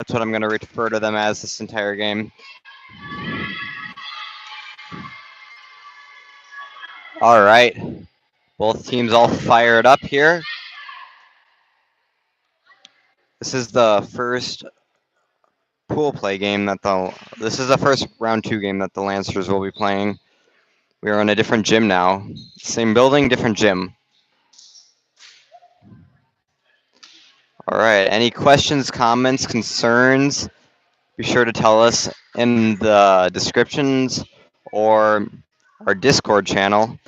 That's what I'm going to refer to them as this entire game. All right. Both teams all fired up here. This is the first pool play game that this is the first round 2 game that the Lancers will be playing. We are in a different gym now. Same building, different gym. All right. Any questions, comments, concerns? Be sure to tell us in the descriptions or our Discord channel.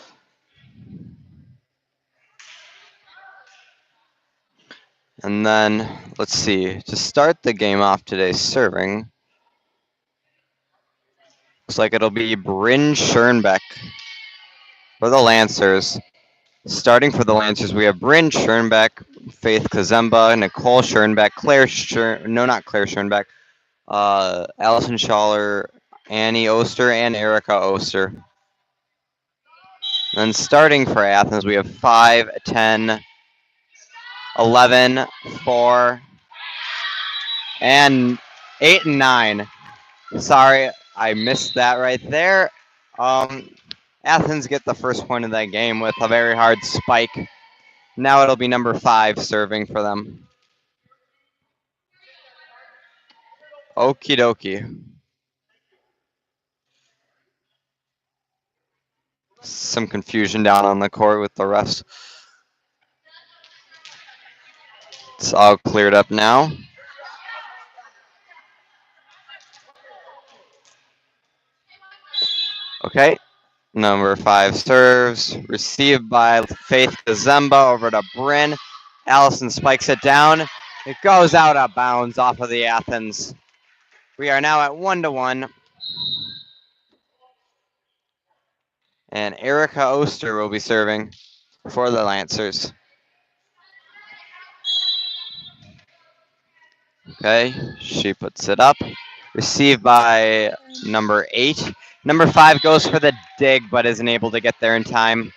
And then, let's see, to start the game off today serving, looks like it'll be Bryn Schoenbeck for the Lancers. Starting for the Lancers, we have Bryn Schoenbeck, Faith Kazemba, Nicole Schoenbeck, Claire Schoenbeck, Allison Schaller, Annie Oster, and Erica Oster. Then starting for Athens, we have 5, 10, 11, 4, and 8 and 9. Sorry, I missed that right there. Athens get the first point of that game with a very hard spike. Now it'll be number 5 serving for them. Okie dokie. Some confusion down on the court with the refs. It's all cleared up now. Okay. Number 5 serves. Received by Faith Kazemba over to Bryn. Allison spikes it down. It goes out of bounds off of the Athens. We are now at 1-1. And Erica Oster will be serving for the Lancers. Okay, she puts it up. Received by number 8. Number 5 goes for the dig, but isn't able to get there in time.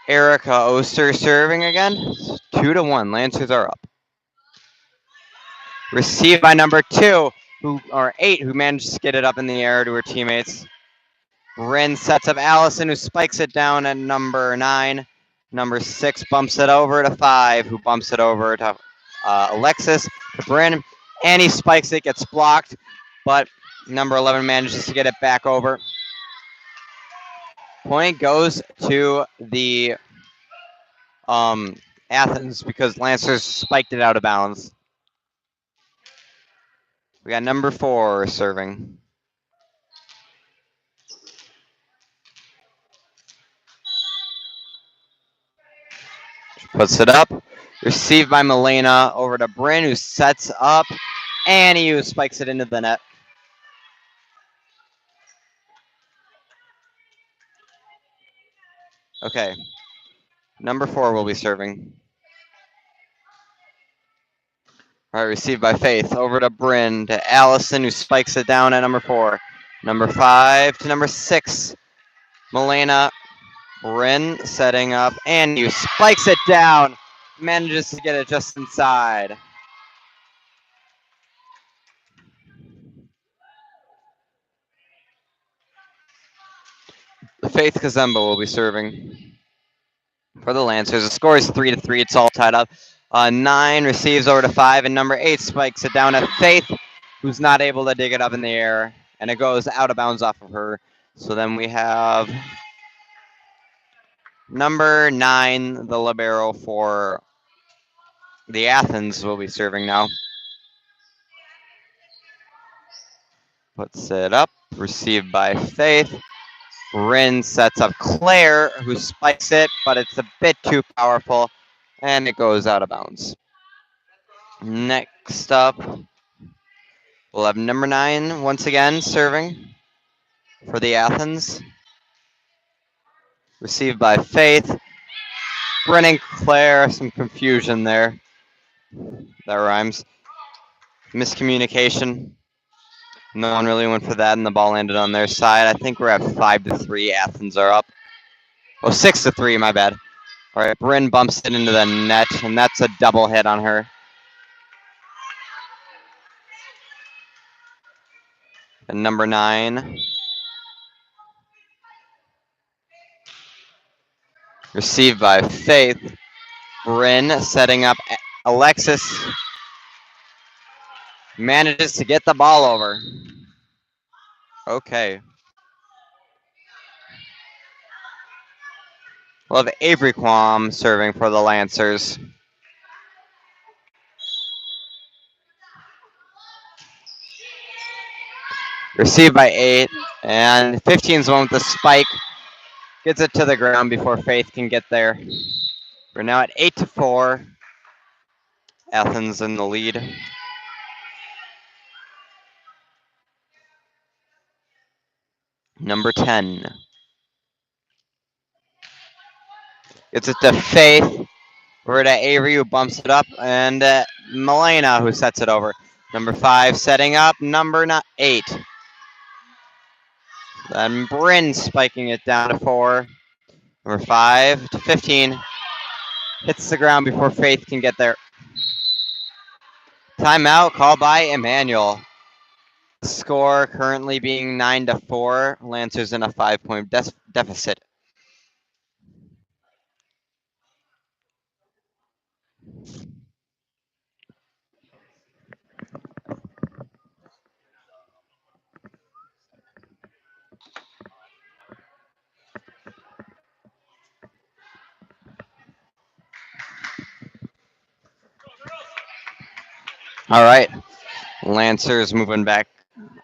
Erica Oster serving again. 2-1. Lancers are up. Received by number 8, who managed to get it up in the air to her teammates. Bryn sets up Allison, who spikes it down at number 9. Number 6 bumps it over to 5, who bumps it over to Alexis, to Bryn. Annie spikes it, gets blocked, but number 11 manages to get it back over. Point goes to the Athens because Lancers spiked it out of bounds. We got number 4 serving. Puts it up. Received by Milena over to Bryn, who sets up. Annie, who spikes it into the net. Okay. Number 4 will be serving. All right, received by Faith over to Bryn, to Allison, who spikes it down at number 4. Number 5 to number 6. Milena. Bryn setting up, and you spikes it down. Manages to get it just inside. Faith Kazemba will be serving for the Lancers. The score is 3-3. It's all tied up. 9 receives over to 5, and number 8 spikes it down at Faith, who's not able to dig it up in the air, and it goes out of bounds off of her. So then we have number 9, the libero for the Athens, will be serving now. Puts it up, received by Faith. Bryn sets up Claire, who spikes it, but it's a bit too powerful, and it goes out of bounds. Next up, we'll have number 9 once again serving for the Athens. Received by Faith. Bryn and Claire, some confusion there. That rhymes. Miscommunication. No one really went for that, and the ball landed on their side. I think we're at 5-3. Athens are up. Oh, 6-3, my bad. All right, Bryn bumps it into the net, and that's a double hit on her. And number 9. Received by Faith. Bryn setting up Alexis. Manages to get the ball over. Okay. We'll have Avery Quam serving for the Lancers. Received by 8. And 15's the one with the spike. Gets it to the ground before Faith can get there. We're now at 8-4. Athens in the lead. Number 10. Gets it to Faith. Over to Avery, who bumps it up. And Milena, who sets it over. Number 5 setting up. Number 8. Then Bryn spiking it down to 4. Number 5 to 15. Hits the ground before Faith can get there. Timeout called by Emmanuel. The score currently being 9-4. Lancers in a 5-point deficit. All right. Lancers moving back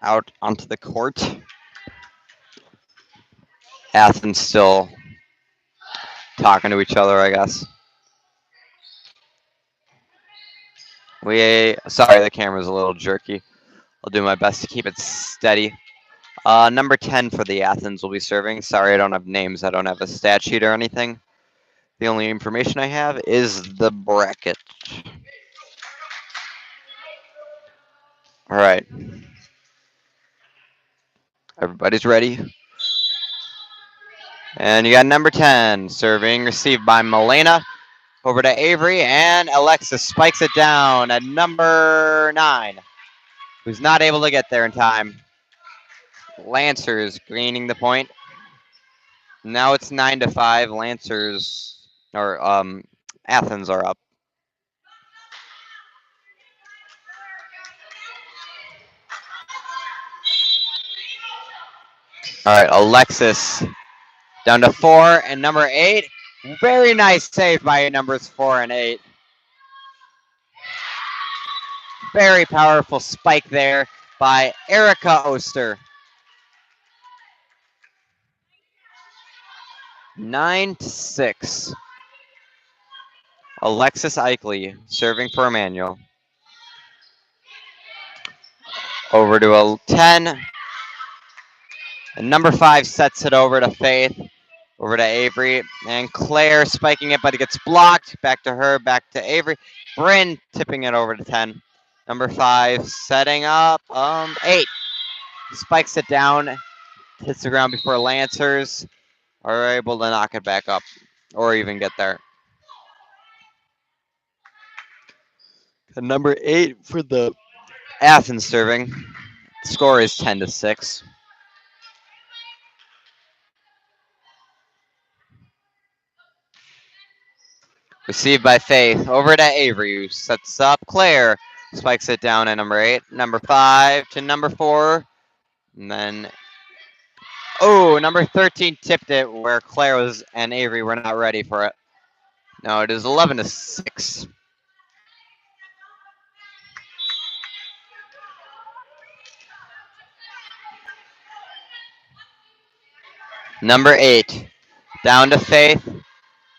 out onto the court. Athens still talking to each other, I guess. Sorry, the camera's a little jerky. I'll do my best to keep it steady. Number 10 for the Athens will be serving. Sorry, I don't have names. I don't have a stat sheet or anything. The only information I have is the bracket. All right. Everybody's ready. And you got number 10 serving, received by Milena. Over to Avery, and Alexis spikes it down at number 9, who's not able to get there in time. Lancers gaining the point. Now it's 9-5. Lancers, or Athens are up. All right, Alexis down to 4, and number 8. Very nice save by numbers 4 and 8. Very powerful spike there by Erica Oster. 9-6. Alexis Eichley serving for Emmanuel. Over to a 10. And number 5 sets it over to Faith. Over to Avery. And Claire spiking it, but it gets blocked. Back to her, back to Avery. Bryn tipping it over to 10. Number 5 setting up 8. Spikes it down. Hits the ground before Lancers are able to knock it back up or even get there. And number 8 for the Athens serving. The score is 10-6. Received by Faith. Over to Avery, who sets up Claire. Spikes it down at number 8. Number 5 to number 4. And then, number 13 tipped it where Claire was and Avery were not ready for it. No, it is 11-6. Number 8 down to Faith.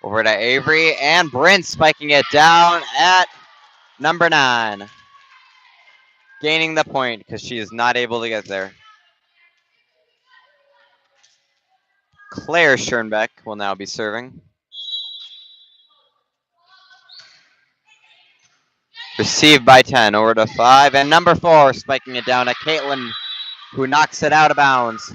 Over to Avery, and Bryn spiking it down at number 9. Gaining the point because she is not able to get there. Claire Schoenbeck will now be serving. Received by 10, over to 5, and number 4 spiking it down at Caitlin, who knocks it out of bounds.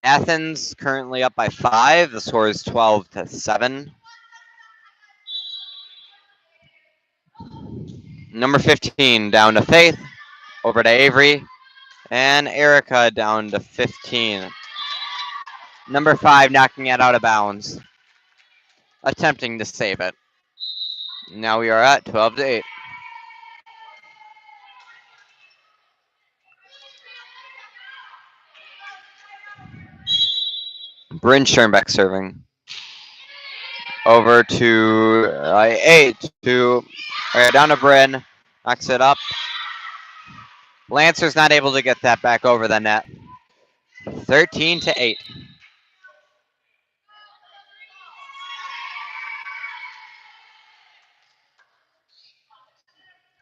Athens currently up by 5. The score is 12-7. Number 15 down to Faith, over to Avery, and Erica down to 15. Number 5 knocking it out of bounds, attempting to save it. Now we are at 12 to 8. Bryn Schoenbeck serving. Over to 8 to down to Bryn, knocks it up. Lancer's not able to get that back over the net. 13 to 8.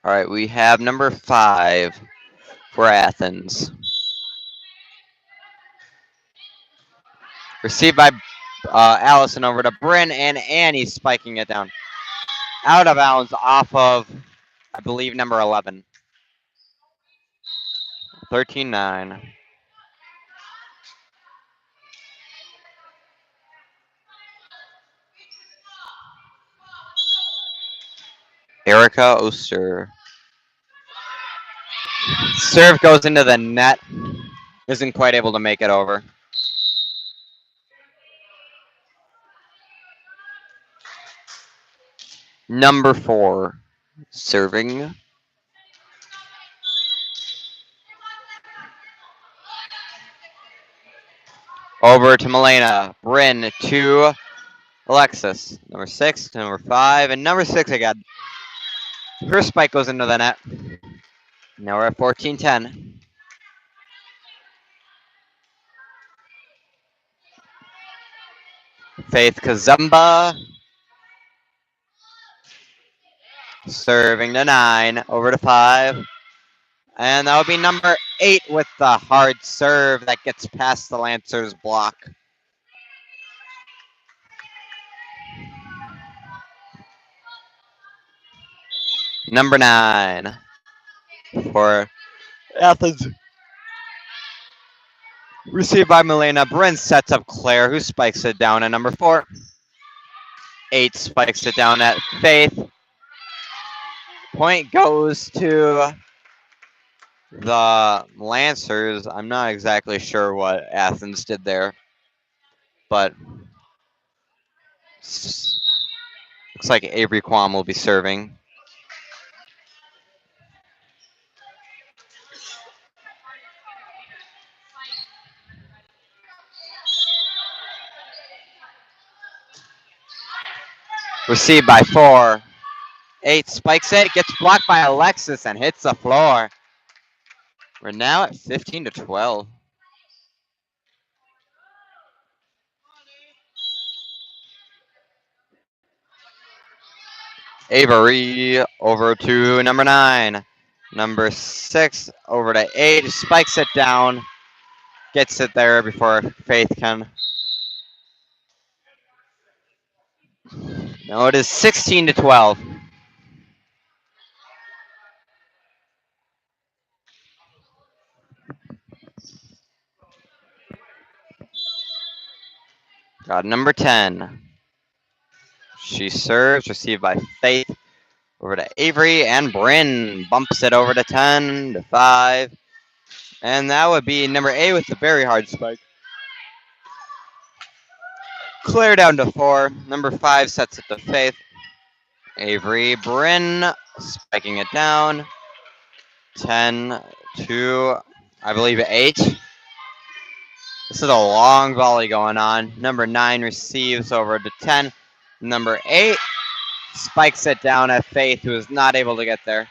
All right, we have number 5 for Athens. Received by Allison over to Bryn, and Annie spiking it down. Out of bounds off of, I believe, number 11. 13-9. Erica Oster. Serve goes into the net. Isn't quite able to make it over. Number 4 serving. Over to Milena. Bryn to Alexis. Number 6 to number 5. And number 6 again. Her spike goes into the net. Now we're at 14-10. Faith Kazumba. Serving to 9. Over to 5. And that would be number 8 with the hard serve that gets past the Lancers block. Number 9 for Athens. Received by Milena. Bryn sets up Claire, who spikes it down at number 4. 8 spikes it down at Faith. Point goes to the Lancers. I'm not exactly sure what Athens did there, but looks like Avery Quam will be serving. Received by 4. 8 spikes it, gets blocked by Alexis and hits the floor. We're now at 15-12. Avery over to number 9. Number 6 over to 8. Spikes it down. Gets it there before Faith can. No, it is 16-12. Got number 10. She serves, received by Faith. Over to Avery, and Bryn bumps it over to 10-5. And that would be number 8 with the very hard spike. Claire down to 4. Number 5 sets it to Faith. Avery, Bryn spiking it down. 10-2, I believe 8. This is a long volley going on. Number 9 receives over to 10. Number 8 spikes it down at Faith, who is not able to get there.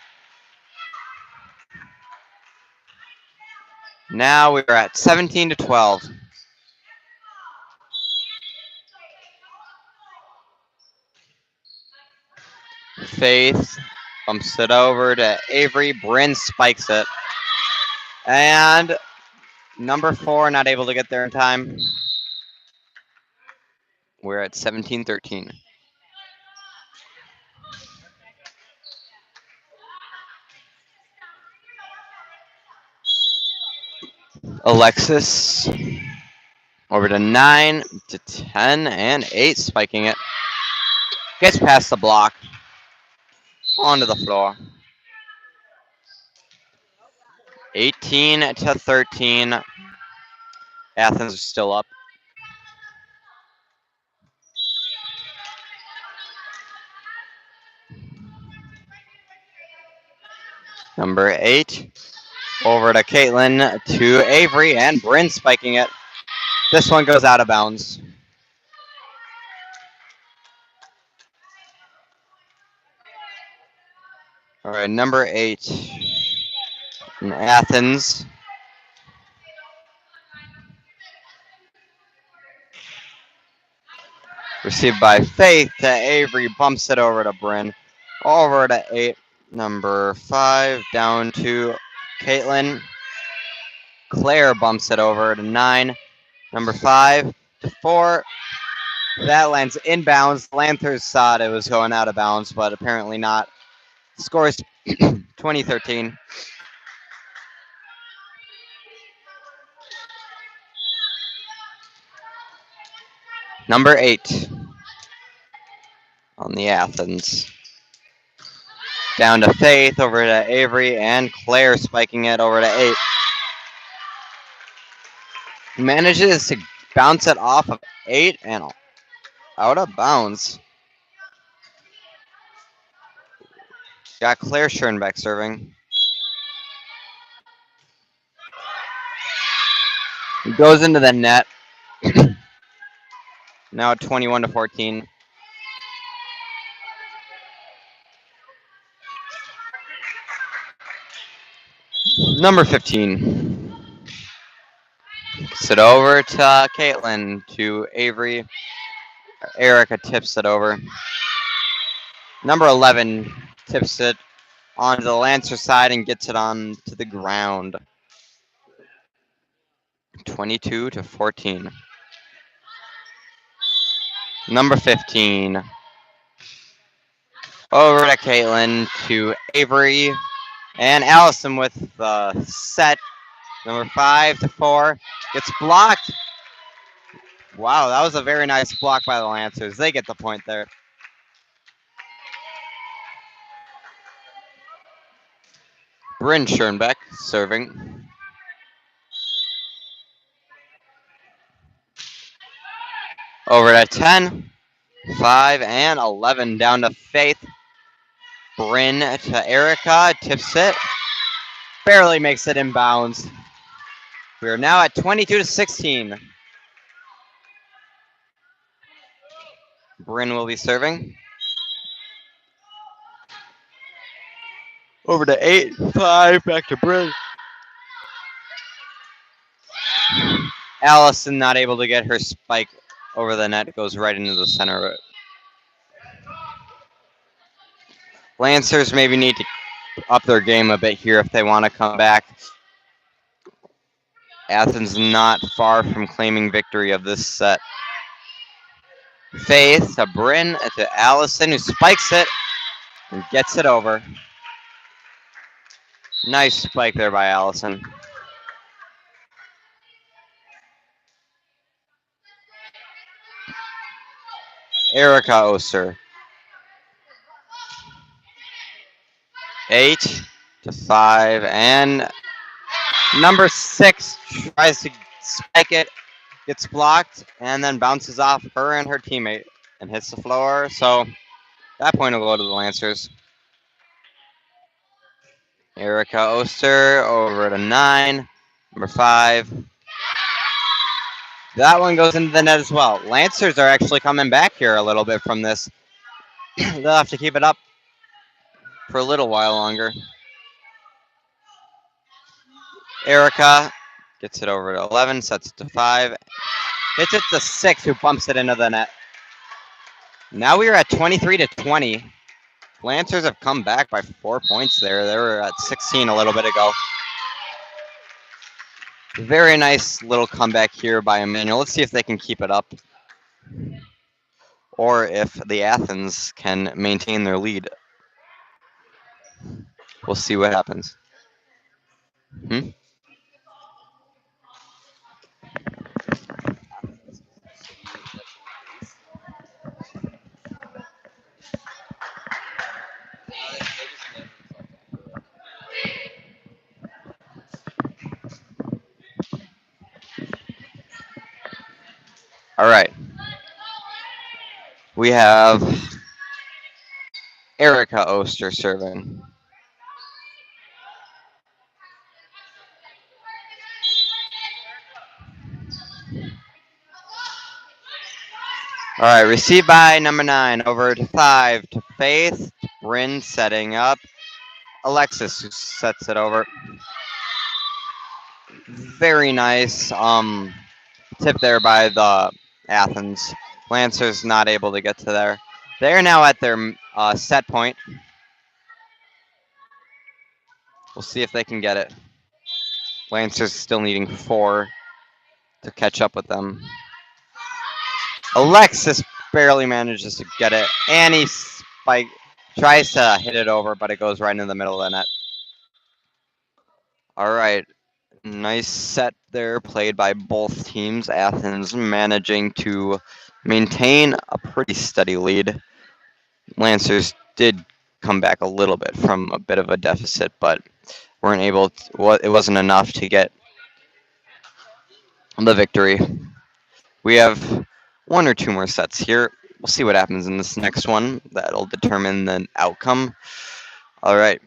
Now we're at 17-12. Faith bumps it over to Avery. Bryn spikes it. And number 4 not able to get there in time. We're at 17-13. Alexis over to 9 to 10 and 8, spiking it. Gets past the block. Onto the floor. 18-13. Athens is still up. Number 8 over to Caitlin to Avery, and Bryn spiking it. This one goes out of bounds. All right, number 8 in Athens. Received by Faith to Avery, bumps it over to Bryn. Over to 8, number 5, down to Caitlin. Claire bumps it over to 9, number 5 to 4. That lands inbounds. Lanthers thought it was going out of bounds, but apparently not. Scores 2013. Number 8 on the Athens. Down to Faith, over to Avery, and Claire spiking it over to 8. Manages to bounce it off of 8 and out of bounds. Got Claire Schoenbeck serving. He goes into the net. Now 21-14. Number 15. Gets it over to Caitlin, to Avery. Erica tips it over. Number 11 tips it onto the Lancer side and gets it on to the ground. 22-14. Number 15. Over to Caitlin, to Avery, and Allison with the set. Number 5 to 4. Gets blocked. Wow, that was a very nice block by the Lancers. They get the point there. Bryn Schoenbeck serving. Over to 10, 5, and 11. Down to Faith. Bryn to Erica. Tips it. Barely makes it inbounds. We are now at 22-16. Bryn will be serving. Over to 8, 5, back to Bryn. Allison not able to get her spike over the net. It goes right into the center of it. Lancers maybe need to up their game a bit here if they want to come back. Athens not far from claiming victory of this set. Faith to Bryn to Allison, who spikes it and gets it over. Nice spike there by Allison. Erica Oster. 8 to 5, and number 6 tries to spike it, gets blocked, and then bounces off her and her teammate and hits the floor. So that point will go to the Lancers. Erica Oster over to 9, number 5. That one goes into the net as well. Lancers are actually coming back here a little bit from this. They'll have to keep it up for a little while longer. Erica gets it over to 11, sets it to 5. Hits it to 6, who bumps it into the net. Now we are at 23-20. Lancers have come back by 4 points there. They were at 16 a little bit ago. Very nice little comeback here by Emmanuel. Let's see if they can keep it up, or if the Athens can maintain their lead. We'll see what happens. All right. We have Erica Oster serving. All right, received by number 9, over to 5 to Faith. Bryn setting up. Alexis who sets it over. Very nice tip there by the Athens. Lancers not able to get to there. They're now at their set point. We'll see if they can get it. Lancers still needing 4 to catch up with them. Alexis barely manages to get it. Annie Spike tries to hit it over, but it goes right in the middle of the net. All right. Nice set there played by both teams. Athens managing to maintain a pretty steady lead. Lancers did come back a little bit from a bit of a deficit, but weren't able to, it wasn't enough to get the victory. We have 1 or 2 more sets here. We'll see what happens in this next one. That'll determine the outcome. All right.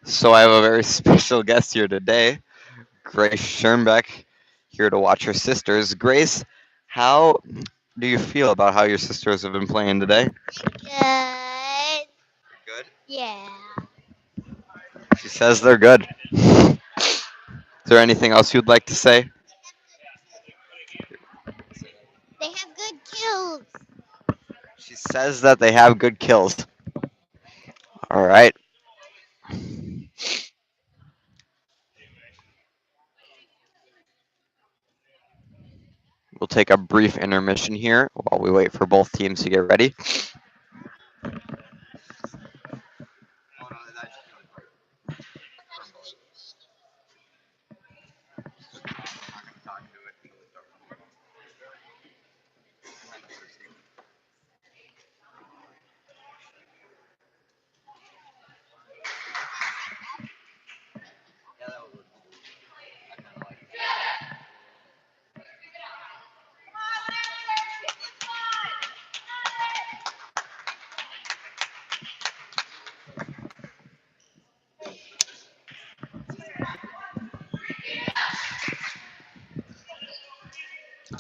So I have a very special guest here today, Grace Schoenbeck, here to watch her sisters. Grace, how do you feel about how your sisters have been playing today? Good. Good. Yeah. She says they're good. Is there anything else you'd like to say? They have good kills. She says that they have good kills. All right. We'll take a brief intermission here while we wait for both teams to get ready.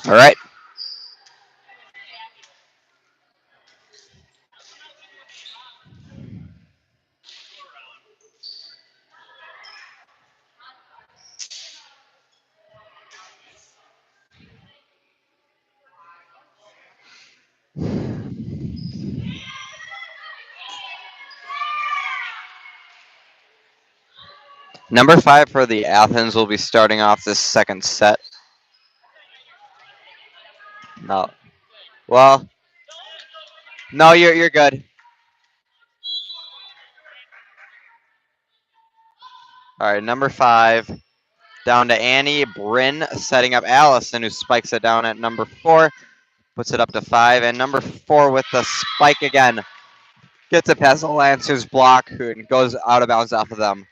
All right. Number 5 for the Athens will be starting off this second set. No. Well, no, you're good. All right, number 5 down to Annie. Bryn setting up Allison, who spikes it down at number 4, puts it up to 5, and number 4 with the spike again gets it past the Lancers block, who goes out of bounds off of them.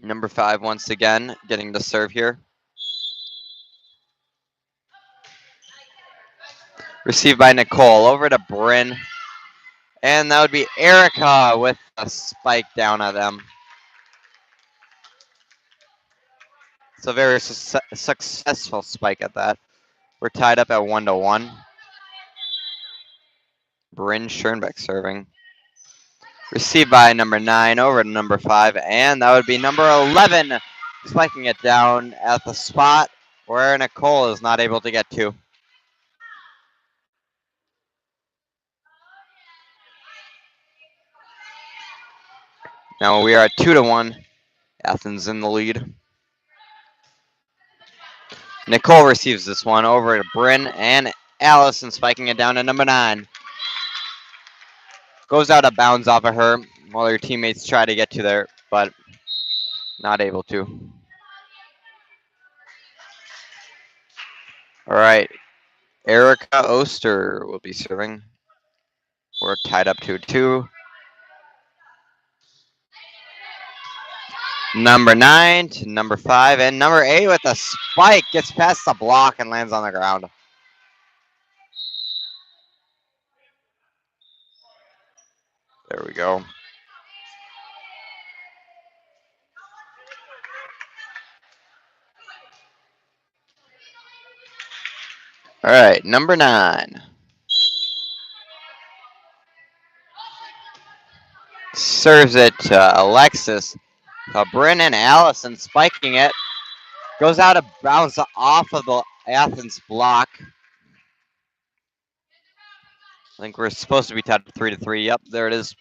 Number 5 once again getting the serve here. Received by Nicole over to Bryn. And that would be Erica with a spike down at them. It's a very successful spike at that. We're tied up at 1-1. Bryn Schoenbeck serving. Received by number 9 over to number 5. And that would be number 11 spiking it down at the spot where Nicole is not able to get to. Now we are at 2-1. Athens in the lead. Nicole receives this one over to Bryn and Allison spiking it down to number 9. Goes out of bounds off of her while her teammates try to get to there, but not able to. All right. Erica Oster will be serving. We're tied up 2-2. Number 9 to number 5, and number 8 with a spike gets past the block and lands on the ground. There we go. All right, number 9. Serves it to Alexis. Bryn and Allison spiking it. Goes out of bounds off of the Athens block. I think we're supposed to be tied 3-3. Yep, there it is.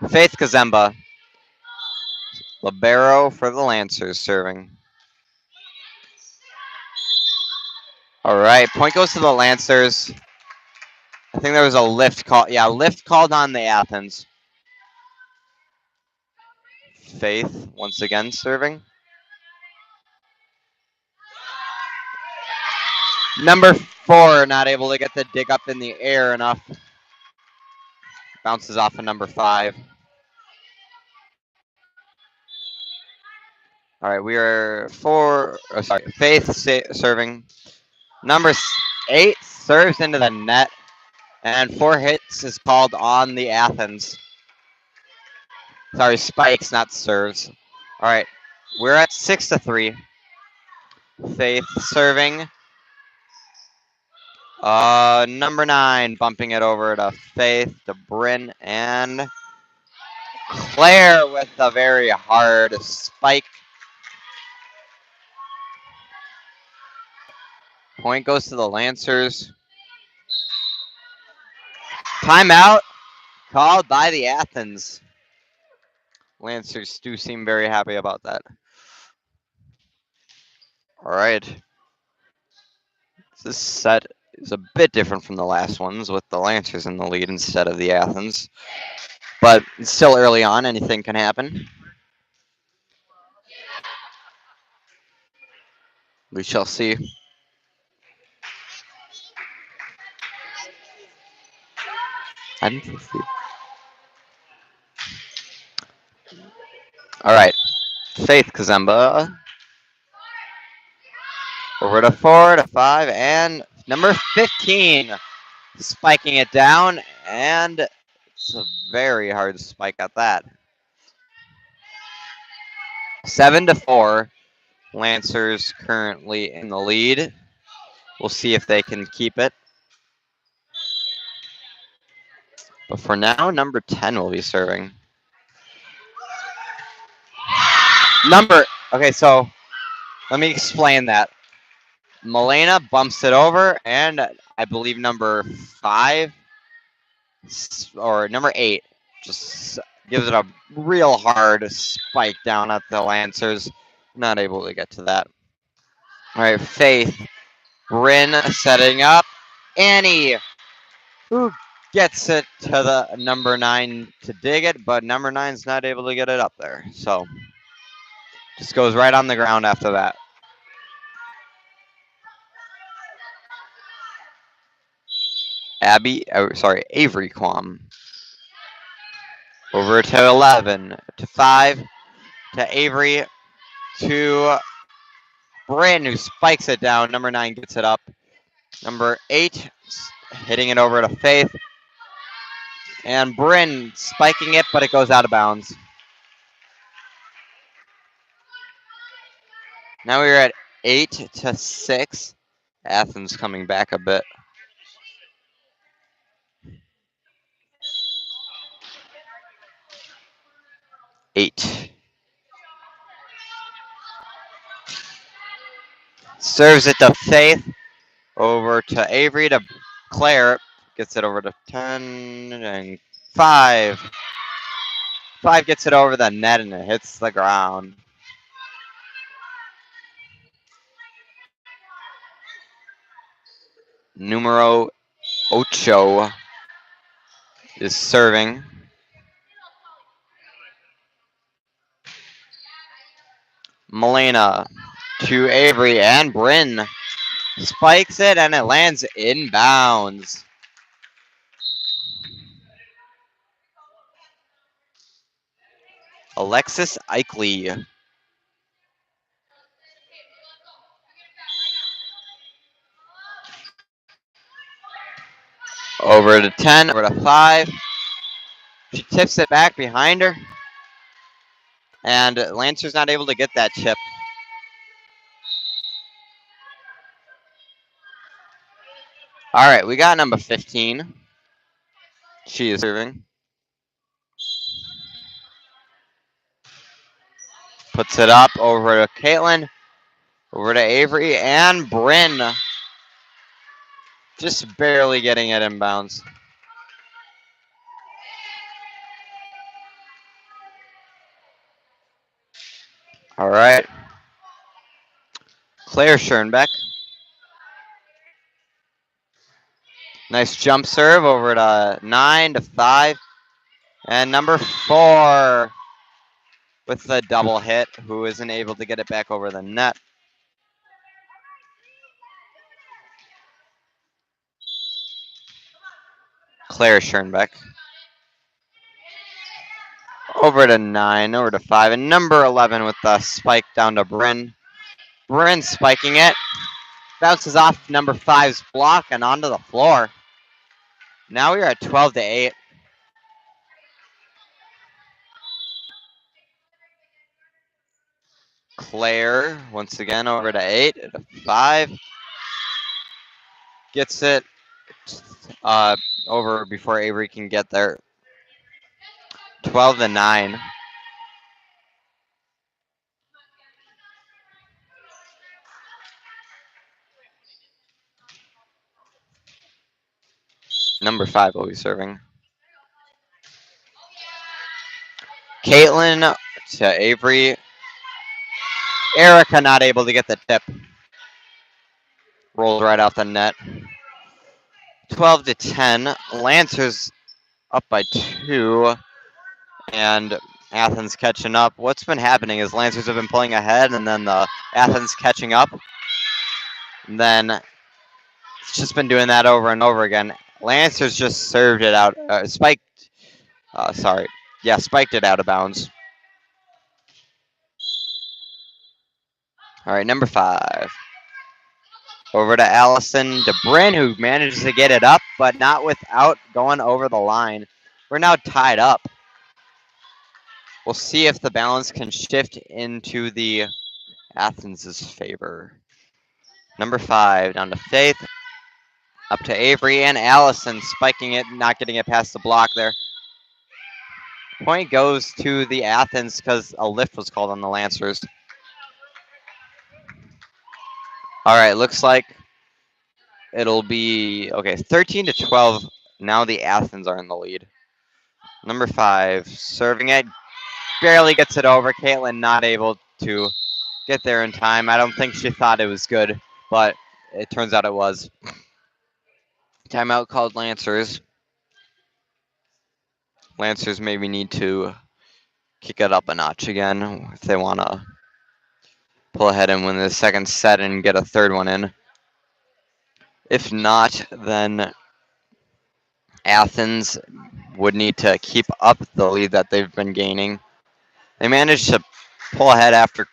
Faith Kazemba. Libero for the Lancers serving. All right, point goes to the Lancers. I think there was a lift call. Yeah, lift called on the Athens. Faith once again serving. Number 4 not able to get the dig up in the air enough. Bounces off of number 5. All right, we are Faith serving. Number 8 serves into the net, and 4 hits is called on the Athens. Sorry, spikes, not serves. All right, we're at 6-3. Faith serving. Number 9 bumping it over to Faith, to Bryn, and Claire with a very hard spike. Point goes to the Lancers. Timeout called by the Athens. Lancers do seem very happy about that. All right. This set is a bit different from the last ones with the Lancers in the lead instead of the Athens. But it's still early on. Anything can happen. We shall see. I didn't see. All right. Faith Kazemba. Over to 4, to 5, and number 15 spiking it down, and it's a very hard spike at that. 7-4. Lancers currently in the lead. We'll see if they can keep it. But for now, number 10 will be serving. Okay, so let me explain that. Milena bumps it over, and I believe number 5 or number 8 just gives it a real hard spike down at the Lancers. Not able to get to that. All right, Faith. Bryn setting up. Annie, who gets it to the number 9 to dig it, but number 9's not able to get it up there. So just goes right on the ground after that. Avery Quam. Over to 11, to 5, to Avery, to Bryn, who spikes it down. Number 9 gets it up. Number 8 hitting it over to Faith. And Bryn spiking it, but it goes out of bounds. Now we're at 8-6. Athens coming back a bit. Eight. Serves it to Faith. Over to Avery, to Claire. Gets it over to 10 and 5. 5 gets it over the net and it hits the ground. Numero 8 is serving. Milena to Avery, and Bryn spikes it, and it lands inbounds. Alexis Eichley. Over to 10, over to 5. She tips it back behind her. And Lancer's not able to get that chip. All right, we got number 15. She is serving. Puts it up over to Caitlin, over to Avery, and Bryn. Just barely getting it inbounds. All right. Claire Schoenbeck. Nice jump serve over to 9 to 5. And number 4 with the double hit, who isn't able to get it back over the net. Claire Schoenbeck. Over to 9, over to 5, and number 11 with the spike down to Bryn. Bryn spiking it. Bounces off number 5's block and onto the floor. Now we're at 12 to 8. Claire, once again, over to 8, to 5. Gets it over before Avery can get there. 12 to 9. Number 5 will be serving. Caitlin to Avery. Erica not able to get the tip. Rolled right off the net. 12 to 10. Lancers up by 2. And Athens catching up. What's been happening is Lancers have been pulling ahead, and then the Athens catching up. And then it's just been doing that over and over again. Lancers just served it out, spiked it out of bounds. All right, number 5. Over to Allison DeBrin, who manages to get it up, but not without going over the line. We're now tied up. We'll see if the balance can shift into the Athens' favor. Number 5 down to Faith. Up to Avery and Allison spiking it, not getting it past the block there. Point goes to the Athens because a lift was called on the Lancers. All right, looks like it'll be, okay, 13 to 12. Now the Athens are in the lead. Number 5, serving it, barely gets it over. Caitlin not able to get there in time. I don't think she thought it was good, but it turns out it was. Timeout called Lancers. Lancers maybe need to kick it up a notch again if they want to pull ahead and win the second set and get a third one in. If not, then Athens would need to keep up the lead that they've been gaining. They managed to pull ahead after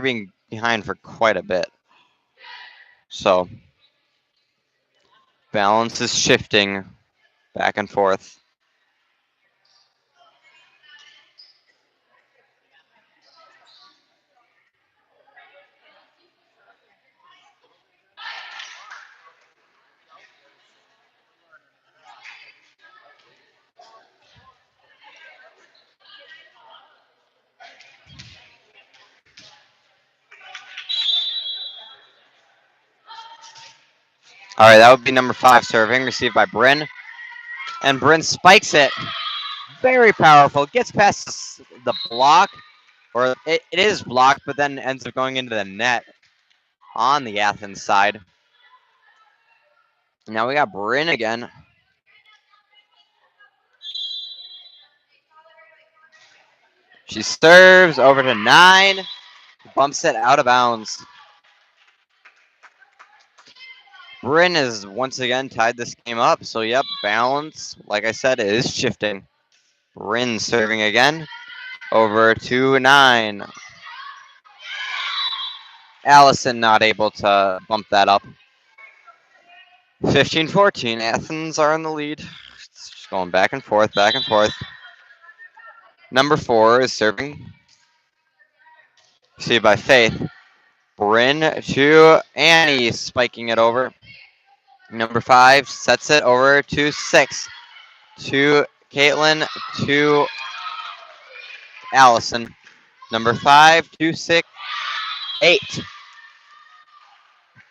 being behind for quite a bit. So balance is shifting back and forth. All right, that would be number 5 serving, received by Bryn. And Bryn spikes it. Very powerful. Gets past the block, or it is blocked, but then ends up going into the net on the Athens side. Now we got Bryn again. She serves over to 9. Bumps it out of bounds. Bryn has once again tied this game up. So, yep, balance, like I said, is shifting. Bryn serving again. over to 9. Allison not able to bump that up. 15-14. Athens are in the lead. It's just going back and forth, back and forth. Number 4 is serving. Received by Faith. Bryn to Annie, spiking it over. Number 5 sets it over to 6. To Caitlin, to Allison. Number 5 to 6, 8.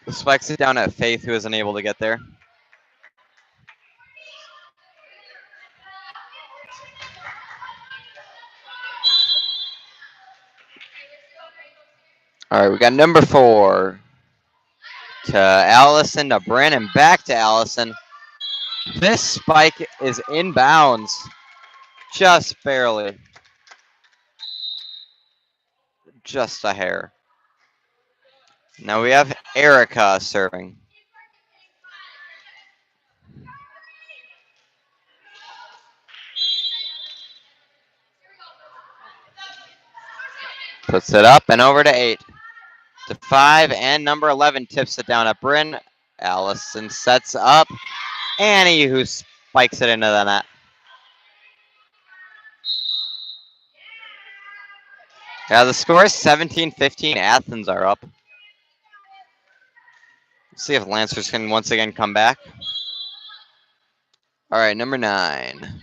Spikes it down at Faith, who isn't able to get there. All right, we got number 4 to Allison, to Brandon, back to Allison. This spike is inbounds, just barely. Just a hair. Now we have Erica serving. Puts it up and over to 8. To 5, and number 11 tips it down at Bryn. Allison sets up Annie, who spikes it into the net. Now the score is 17-15. Athens are up. Let's see if Lancers can once again come back. All right, number 9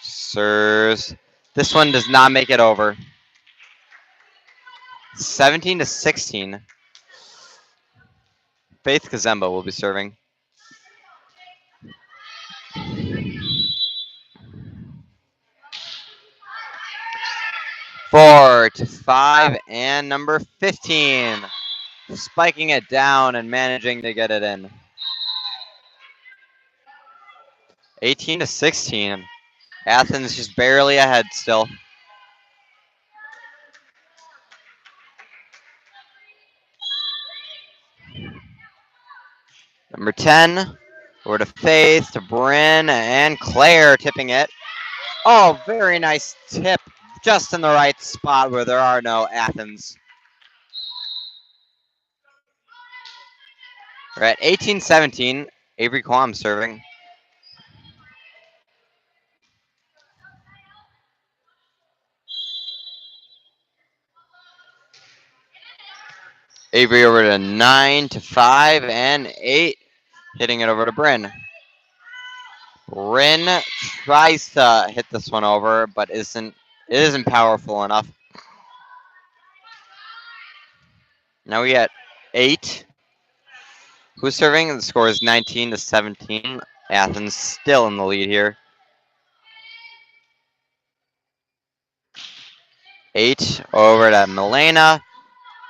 serves. This one does not make it over. 17-16. Faith Kazemba will be serving. Four to 5, and number 15 spiking it down and managing to get it in. 18-16. Athens just barely ahead still. Number 10, over to Faith, to Bryn, and Claire tipping it. Oh, very nice tip, just in the right spot where there are no Athens. We're at 18-17. Avery Quam serving. Avery over to 9 to 5 and 8, hitting it over to Bryn. Bryn tries to hit this one over, but it isn't powerful enough. Now we got 8. Who's serving? The score is 19-17. Athens still in the lead here. 8 over to Milena,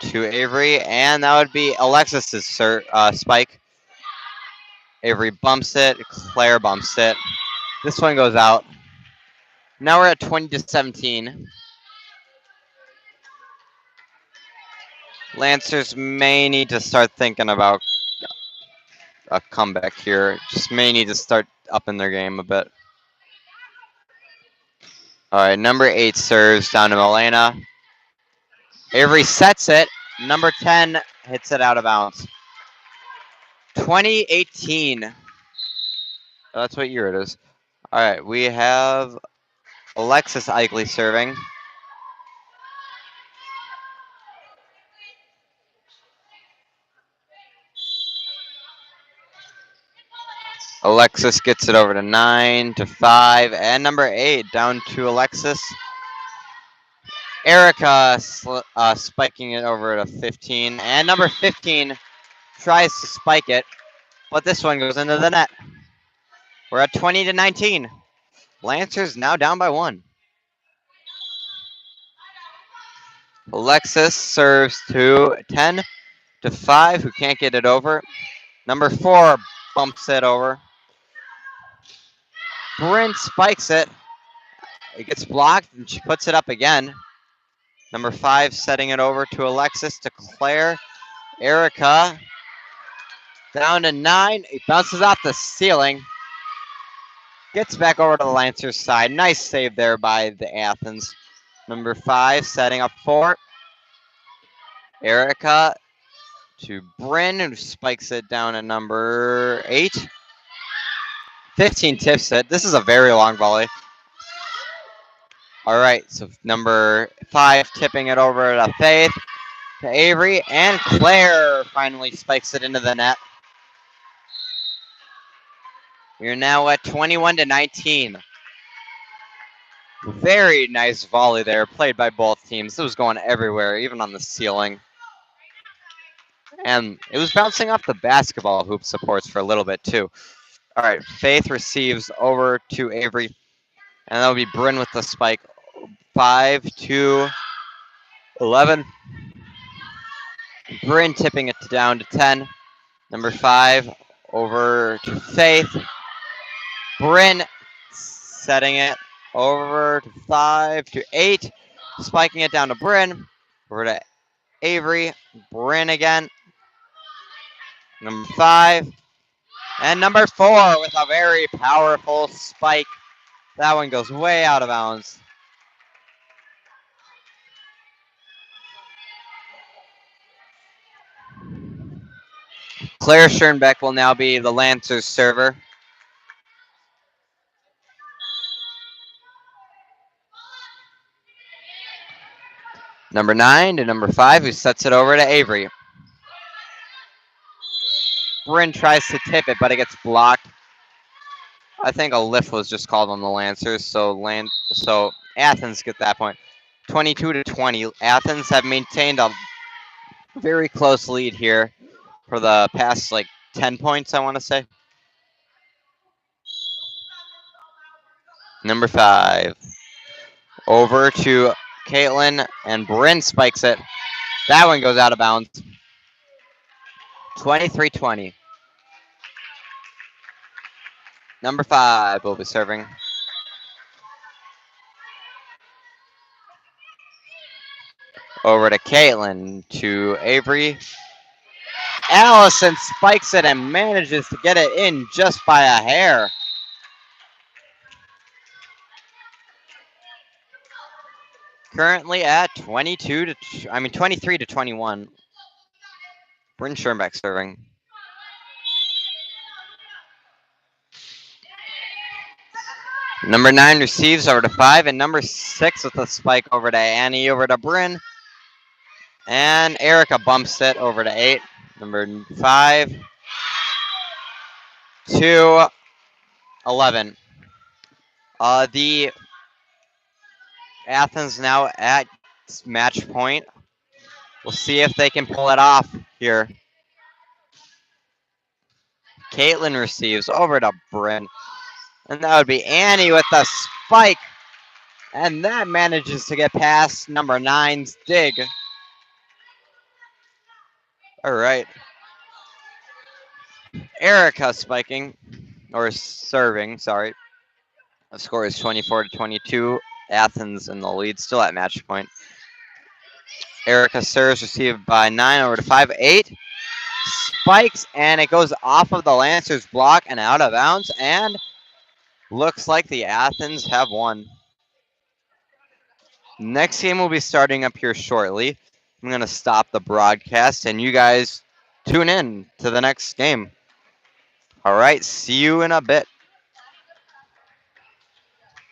to Avery, and that would be Alexis's spike. Avery bumps it, Claire bumps it. This one goes out. Now we're at 20-17. Lancers may need to start thinking about a comeback here. Just may need to start upping their game a bit. All right, number 8 serves down to Milena. Avery sets it. Number 10 hits it out of bounds. 2018. That's what year it is. All right, we have Alexis Eichele serving. Alexis gets it over to 9 to 5, and number 8 down to Alexis. Erica spiking it over to 15, and number 15 tries to spike it, but this one goes into the net. We're at 20-19. Lancers now down by 1. Alexis serves to 10 to 5, who can't get it over. Number 4 bumps it over. Bryn spikes it. It gets blocked, and she puts it up again. Number 5 setting it over to Alexis, to Claire. Erica down to 9. It bounces off the ceiling. Gets back over to the Lancers side. Nice save there by the Athens. Number 5 setting up 4. Erica to Bryn, who spikes it down at number 8. 15 tips it. This is a very long volley. All right, so number 5 tipping it over to Faith, to Avery, and Claire finally spikes it into the net. We're now at 21-19. Very nice volley there, played by both teams. It was going everywhere, even on the ceiling. And it was bouncing off the basketball hoop supports for a little bit too. All right, Faith receives over to Avery, and that'll be Bryn with the spike. 5-11. Bryn tipping it down to 10. Number 5 over to Faith. Bryn setting it over to 5 to 8. Spiking it down to Bryn. Over to Avery. Bryn again. Number 5. And number 4 with a very powerful spike. That one goes way out of bounds. Claire Schoenbeck will now be the Lancers server. Number 9 to number 5, who sets it over to Avery. Bryn tries to tip it, but it gets blocked. I think a lift was just called on the Lancers, so Athens get that point. 22-20. Athens have maintained a very close lead here for the past 10 points, I want to say. Number 5. Over to Caitlin, and Bryn spikes it. That one goes out of bounds. 23-20. Number 5 will be serving. Over to Caitlin, to Avery. Allison spikes it and manages to get it in just by a hair. Currently at 23-21. Bryn Schoenbeck serving. Number 9 receives over to 5, and number 6 with a spike over to Annie, over to Bryn. And Erica bumps it over to 8. Number 5 to 11. The Athens now at match point. We'll see if they can pull it off here. Caitlin receives over to Bryn. And that would be Annie with the spike. And that manages to get past number 9's dig. All right. Erica spiking, or serving, sorry. The score is 24-22. Athens in the lead, still at match point. Erica serves, received by 9 over to 5. 8 spikes, and it goes off of the Lancers block and out of bounds, and looks like the Athens have won. Next game will be starting up here shortly. I'm going to stop the broadcast, and you guys tune in to the next game. All right, see you in a bit.